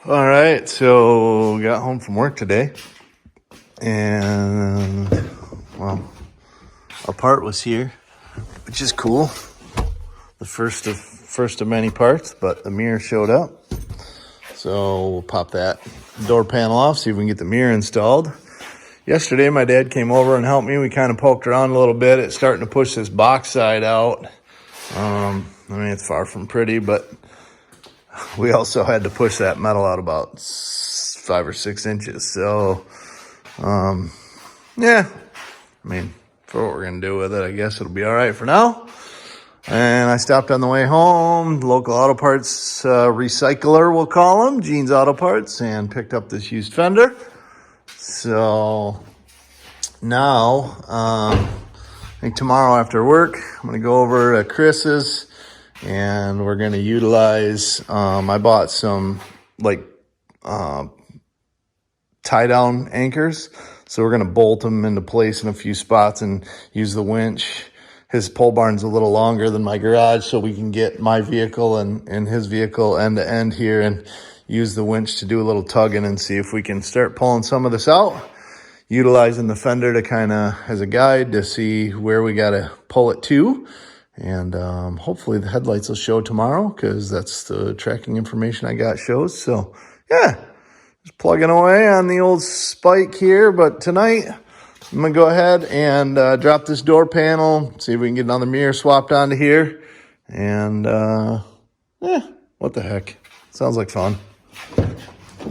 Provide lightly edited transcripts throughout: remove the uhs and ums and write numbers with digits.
All right, so got home from work today, and well, our part was here, which is cool. The first of many parts, but the mirror showed up, so we'll pop that door panel off, see if we can get the mirror installed. Yesterday, my dad came over and helped me. We kind of poked around a little bit. It's starting to push this box side out. I mean, it's far from pretty, but we also had to push that metal out about 5 or 6 inches. So, yeah, I mean, for what we're going to do with it, I guess it'll be all right for now. And I stopped on the way home, local auto parts recycler, we'll call them, Gene's Auto Parts, and picked up this used fender. So now, I think tomorrow after work, I'm going to go over to Chris's. And we're going to utilize, I bought some like tie down anchors. So we're going to bolt them into place in a few spots and use the winch. His pole barn's a little longer than my garage, so we can get my vehicle and his vehicle end to end here and use the winch to do a little tugging and see if we can start pulling some of this out. Utilizing the fender to kind of as a guide to see where we got to pull it to. And hopefully the headlights will show tomorrow because that's the tracking information I got shows. So, yeah, just plugging away on the old spike here. But tonight, I'm going to go ahead and drop this door panel, see if we can get another mirror swapped onto here. And, yeah, what the heck. Sounds like fun.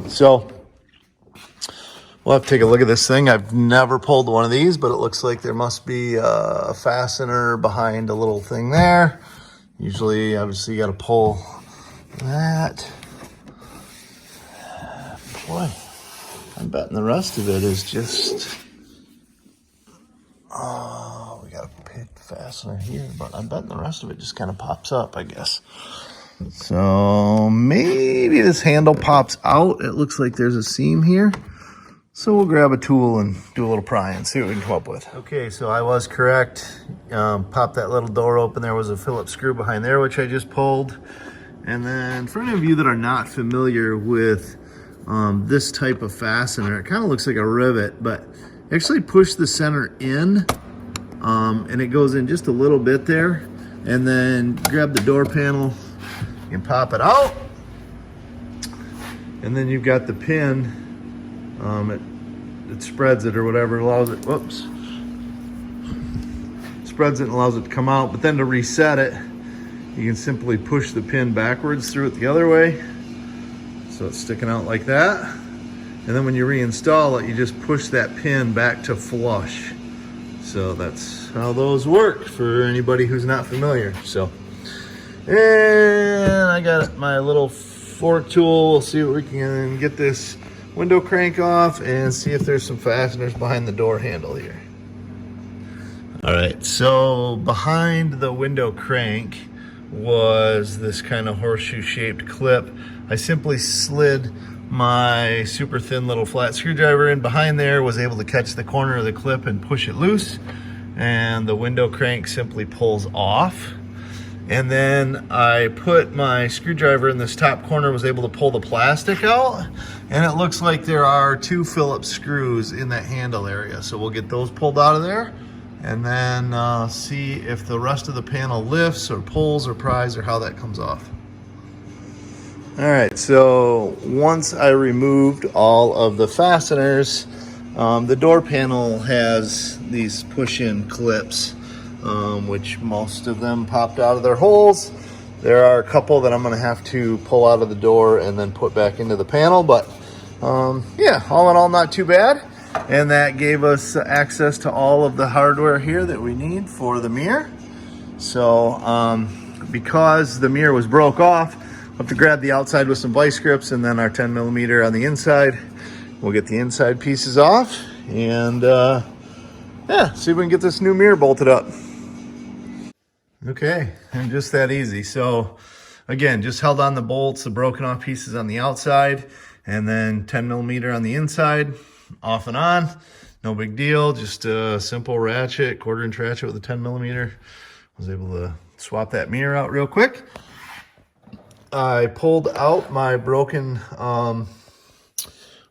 So, we'll have to take a look at this thing. I've never pulled one of these, but it looks like there must be a fastener behind a little thing there. Usually, obviously, you got to pull that. Boy, I'm betting the rest of it is just... Oh, we got a pit fastener here, but I'm betting the rest of it just kind of pops up, I guess. So maybe this handle pops out. It looks like there's a seam here. So we'll grab a tool and do a little prying, see what we can come up with. Okay, so I was correct. Pop that little door open. There was a Phillips screw behind there, which I just pulled. And then for any of you that are not familiar with this type of fastener, it kind of looks like a rivet, but actually push the center in and it goes in just a little bit there. And then grab the door panel and pop it out. And then you've got the pin. It spreads it or whatever, allows it, whoops. Spreads it and allows it to come out, but then to reset it, you can simply push the pin backwards through it the other way. So it's sticking out like that. And then when you reinstall it, you just push that pin back to flush. So that's how those work for anybody who's not familiar. So, and I got my little fork tool. We'll see what we can get this window crank off and see if there's some fasteners behind the door handle here. All right, so behind the window crank was this kind of horseshoe shaped clip. I simply slid my super thin little flat screwdriver in behind there, was able to catch the corner of the clip and push it loose, and the window crank simply pulls off. And then I put my screwdriver in this top corner, was able to pull the plastic out, and it looks like there are 2 Phillips screws in that handle area. So we'll get those pulled out of there and then see if the rest of the panel lifts or pulls or pries or how that comes off. All right, so once I removed all of the fasteners, the door panel has these push-in clips, which most of them popped out of their holes. There are a couple that I'm going to have to pull out of the door and then put back into the panel, but yeah, all in all, not too bad. And that gave us access to all of the hardware here that we need for the mirror. So because the mirror was broke off, I'll have to grab the outside with some vice grips and then our 10 millimeter on the inside. We'll get the inside pieces off and yeah, see if we can get this new mirror bolted up. Okay, and just that easy. So again, just held on the bolts, the broken off pieces on the outside, and then 10 millimeter on the inside, off and on. No big deal, just a simple ratchet, 1/4 inch ratchet with a 10 millimeter. Was able to swap that mirror out real quick. I pulled out my broken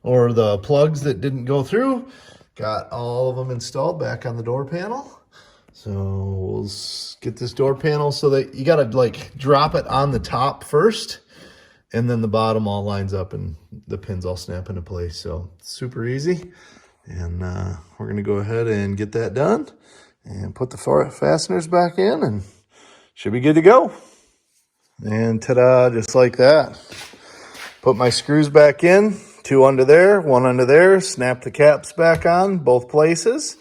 or the plugs that didn't go through. Got all of them installed back on the door panel. So we'll get this door panel so that you got to like drop it on the top first, and then the bottom all lines up and the pins all snap into place. So super easy. And we're going to go ahead and get that done and put the fasteners back in, and should be good to go. And ta-da, just like that. Put my screws back in, 2 under there, 1 under there, snap the caps back on both places.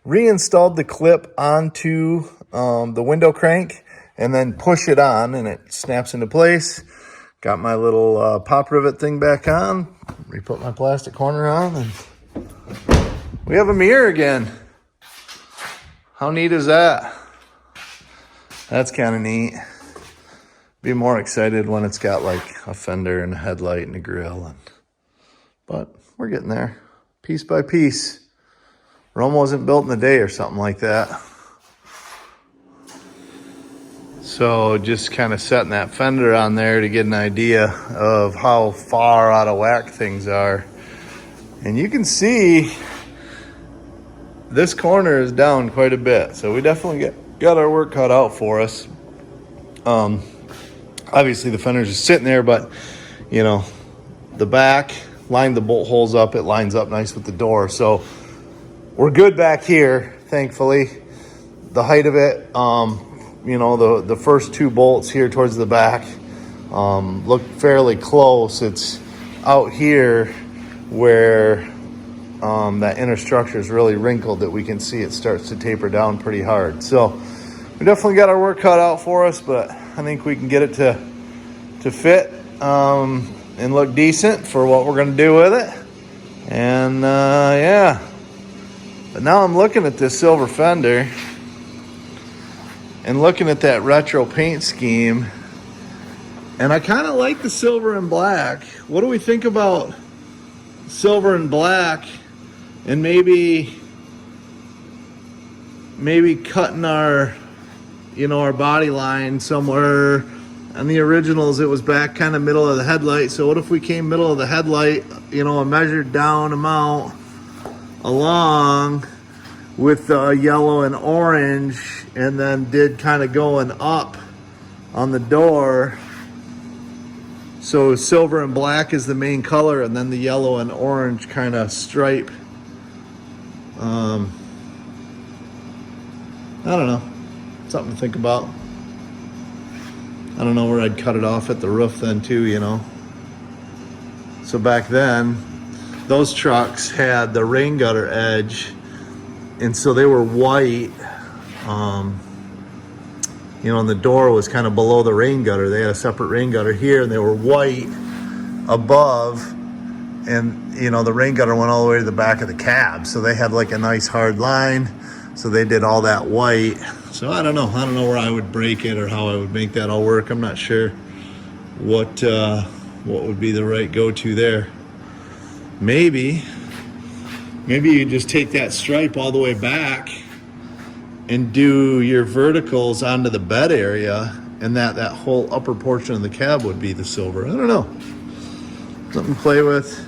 Reinstalled the clip onto the window crank and then push it on and it snaps into place. Got my little pop rivet thing back on, re-put my plastic corner on, and we have a mirror again. How neat is that? That's kind of neat. Be more excited when it's got like a fender and a headlight and a grill. But we're getting there, piece by piece. Rome wasn't built in a day or something like that. So just kind of setting that fender on there to get an idea of how far out of whack things are. And you can see this corner is down quite a bit. So we definitely got our work cut out for us. Obviously the fender's just sitting there, but you know, the back, lined the bolt holes up, it lines up nice with the door. So we're good back here, thankfully. The height of it, you know, the first 2 bolts here towards the back look fairly close. It's out here where that inner structure is really wrinkled that we can see it starts to taper down pretty hard. So we definitely got our work cut out for us, but I think we can get it to fit and look decent for what we're going to do with it. And yeah. But now I'm looking at this silver fender and looking at that retro paint scheme, and I kind of like the silver and black. What do we think about silver and black, and maybe cutting our, you know, our body line somewhere? On the originals it was back kind of middle of the headlight. So what if we came middle of the headlight, you know, a measured down amount along with the yellow and orange, and then did kind of going up on the door. So silver and black is the main color, and then the yellow and orange kind of stripe. I don't know, something to think about. I don't know where I'd cut it off at the roof then too, you know. So back then, those trucks had the rain gutter edge, and so they were white. You know, and the door was kind of below the rain gutter. They had a separate rain gutter here, and they were white above. And, you know, the rain gutter went all the way to the back of the cab. So they had like a nice hard line. So they did all that white. So I don't know where I would break it or how I would make that all work. I'm not sure what would be the right go-to there. Maybe you just take that stripe all the way back and do your verticals onto the bed area, and that whole upper portion of the cab would be the silver. I don't know. Something to play with.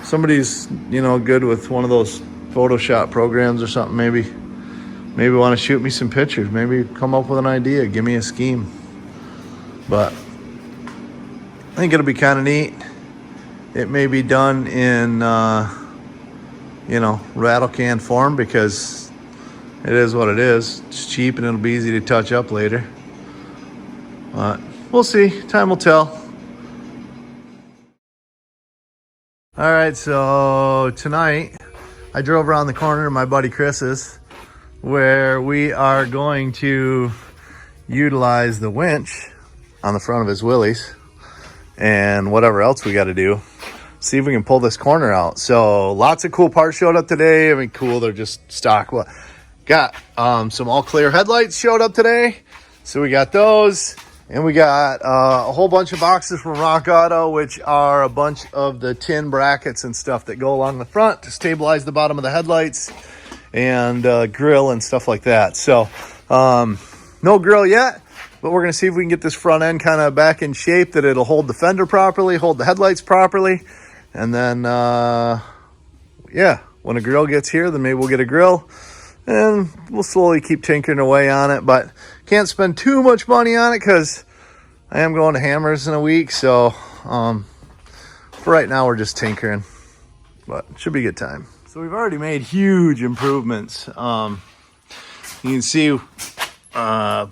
Somebody's, you know, good with one of those Photoshop programs or something, maybe want to shoot me some pictures, maybe come up with an idea, give me a scheme. But I think it'll be kind of neat. It may be done in you know, rattle can form, because it is what it is. It's cheap and it'll be easy to touch up later. But we'll see, time will tell. All right, so tonight I drove around the corner to my buddy Chris's, where we are going to utilize the winch on the front of his Willys and whatever else we got to do. See if we can pull this corner out. So lots of cool parts showed up today. I mean, cool, they're just stock. Well, got some all clear headlights showed up today. So we got those. And we got a whole bunch of boxes from Rock Auto, which are a bunch of the tin brackets and stuff that go along the front to stabilize the bottom of the headlights and grill and stuff like that. So no grill yet, but we're going to see if we can get this front end kind of back in shape that it'll hold the fender properly, hold the headlights properly. And then, yeah, when a grill gets here, then maybe we'll get a grill. And we'll slowly keep tinkering away on it, but can't spend too much money on it because I am going to Hammers in a week. So for right now, we're just tinkering, but it should be a good time. So we've already made huge improvements. You can see I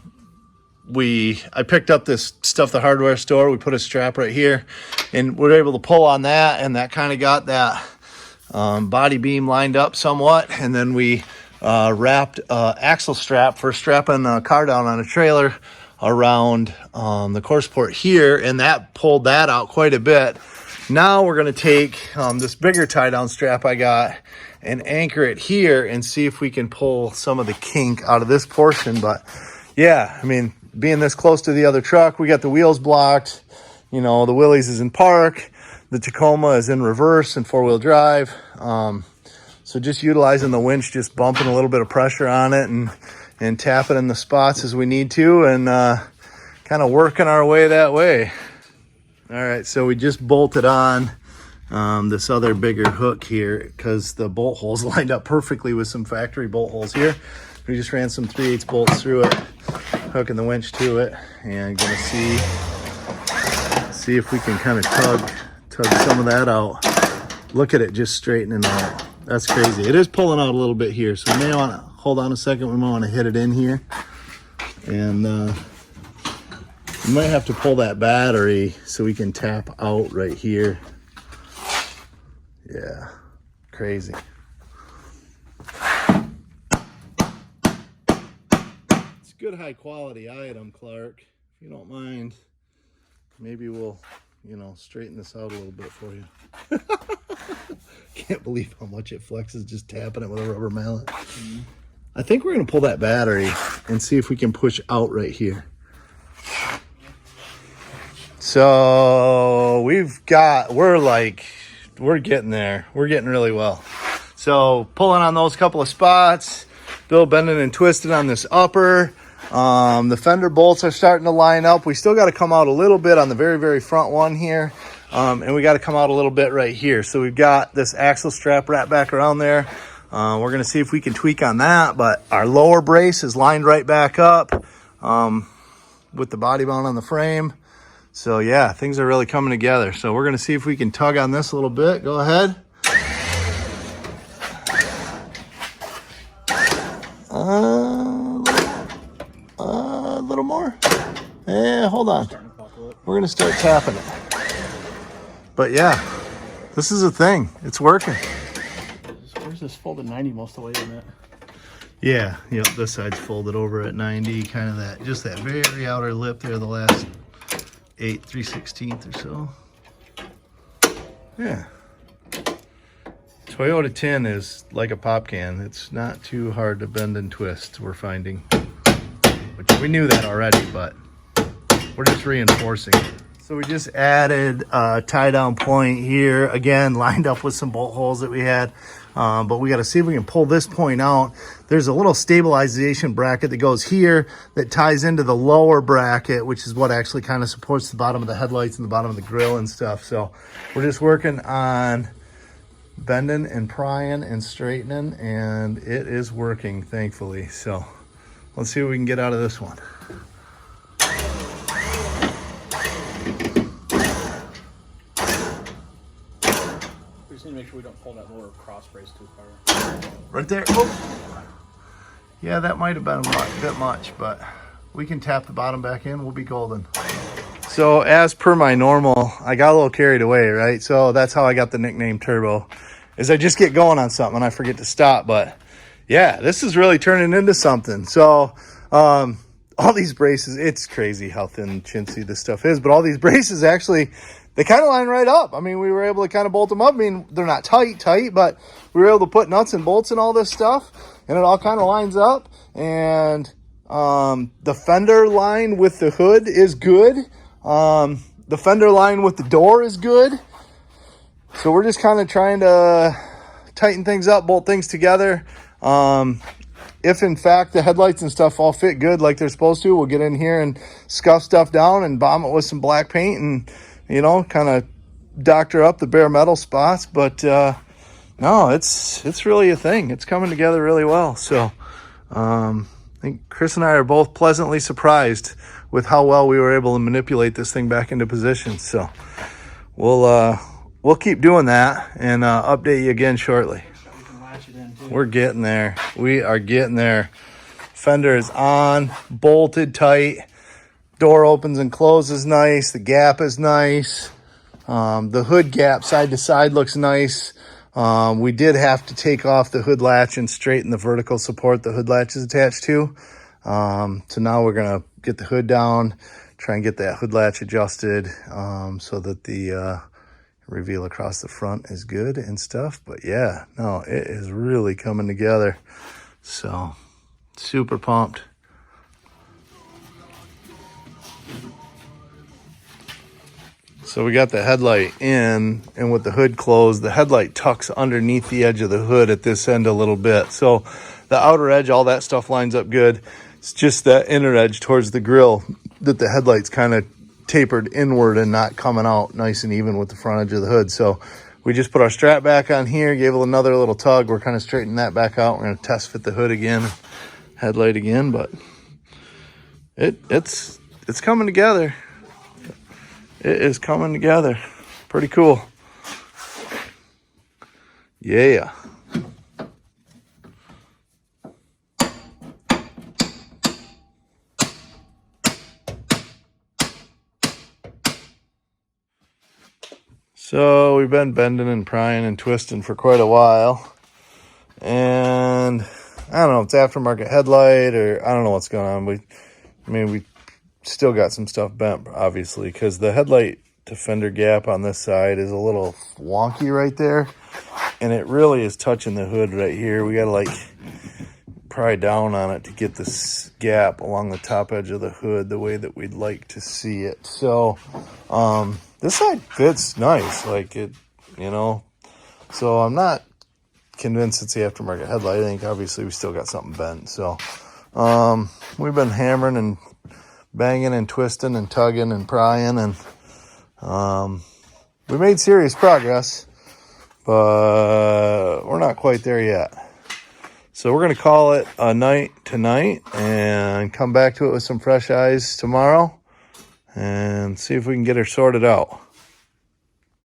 picked up this stuff at the hardware store. We put a strap right here, and we're able to pull on that, and that kind of got that body beam lined up somewhat. And then we wrapped axle strap for strapping a car down on a trailer around the course port here, and that pulled that out quite a bit. Now we're going to take this bigger tie down strap I got and anchor it here and see if we can pull some of the kink out of this portion. But yeah, I mean, being this close to the other truck, we got the wheels blocked, you know, the Willys is in park, the Tacoma is in reverse and 4-wheel drive. So just utilizing the winch, just bumping a little bit of pressure on it and tapping in the spots as we need to, and kind of working our way that way. All right, so we just bolted on this other bigger hook here because the bolt holes lined up perfectly with some factory bolt holes here. We just ran some 3/8 bolts through it, hooking the winch to it, and gonna see if we can kind of tug some of that out. Look at it just straightening out. That's crazy. It is pulling out a little bit here, so we may want to hold on a second. We might want to hit it in here, and we might have to pull that battery so we can tap out right here. Yeah, crazy. It's a good high quality item, Clark. If you don't mind, maybe we'll, you know, straighten this out a little bit for you. Can't believe how much it flexes just tapping it with a rubber mallet. Mm-hmm. I think we're going to pull that battery and see if we can push out right here. So we're getting there. We're getting really well. So pulling on those couple of spots, Bill bending and twisting on this upper. The fender bolts are starting to line up. We still got to come out a little bit on the very, very front one here. And we got to come out a little bit right here. So we've got this axle strap wrapped back around there. We're going to see if we can tweak on that, but our lower brace is lined right back up with the body mount on the frame. So yeah, things are really coming together. So we're going to see if we can tug on this a little bit. Go ahead. A little more. Yeah, hold on. We're going to start tapping it. But yeah, this is a thing. It's working. Where's this folded 90 most of the way in it? Yeah, yep, this side's folded over at 90, kind of that, just that very outer lip there, the last 3/16 or so. Yeah. Toyota tin is like a pop can. It's not too hard to bend and twist, we're finding. Which we knew that already, but we're just reinforcing it. So we just added a tie down point here, again, lined up with some bolt holes that we had. But we got to see if we can pull this point out. There's a little stabilization bracket that goes here that ties into the lower bracket, which is what actually kind of supports the bottom of the headlights and the bottom of the grill and stuff. So we're just working on bending and prying and straightening, and it is working, thankfully. So let's see what we can get out of this one. We just need to make sure we don't pull that lower cross brace too far. Right there. Oh. Yeah, that might have been a bit much, but we can tap the bottom back in. We'll be golden. So as per my normal, I got a little carried away, right? So that's how I got the nickname Turbo, is I just get going on something and I forget to stop. But yeah, this is really turning into something. So all these braces, it's crazy how thin and chintzy this stuff is, but all these braces actually, they kind of line right up. I mean, we were able to kind of bolt them up. I mean, they're not tight, but we were able to put nuts and bolts and all this stuff, and it all kind of lines up. And the fender line with the hood is good. The fender line with the door is good. So we're just kind of trying to tighten things up, bolt things together. if in fact the headlights and stuff all fit good like they're supposed to, we'll get in here and scuff stuff down and bomb it with some black paint and, you know, kind of doctor up the bare metal spots. But no, it's really a thing. It's coming together really well. So I think Chris and I are both pleasantly surprised with how well we were able to manipulate this thing back into position. So we'll keep doing that and update you again shortly. We're getting there. We are getting there. Fender is on, bolted tight. Door opens and closes nice. The gap is nice. The hood gap side to side looks nice. We did have to take off the hood latch and straighten the vertical support the hood latch is attached to. So now we're going to get the hood down, try and get that hood latch adjusted so that the reveal across the front is good and stuff. But yeah, no, it is really coming together. So super pumped. So we got the headlight in, and with the hood closed, the headlight tucks underneath the edge of the hood at this end a little bit. So the outer edge, all that stuff lines up good. It's just that inner edge towards the grill that the headlight's kind of tapered inward and not coming out nice and even with the front edge of the hood. So we just put our strap back on here, gave it another little tug. We're kind of straightening that back out. We're going to test fit the hood again, headlight again, but it's coming together. It is coming together. Pretty cool. Yeah. So we've been bending and prying and twisting for quite a while. And I don't know if it's aftermarket headlight or I don't know what's going on. We still got some stuff bent, obviously, because the headlight to fender gap on this side is a little wonky right there. And it really is touching the hood right here. We got to like pry down on it to get this gap along the top edge of the hood the way that we'd like to see it. So this side fits nice, like it, you know. So I'm not convinced it's the aftermarket headlight. I think obviously we still got something bent. So we've been hammering and banging and twisting and tugging and prying, and we made serious progress, but we're not quite there yet. So we're going to call it a night tonight and come back to it with some fresh eyes tomorrow and see if we can get her sorted out.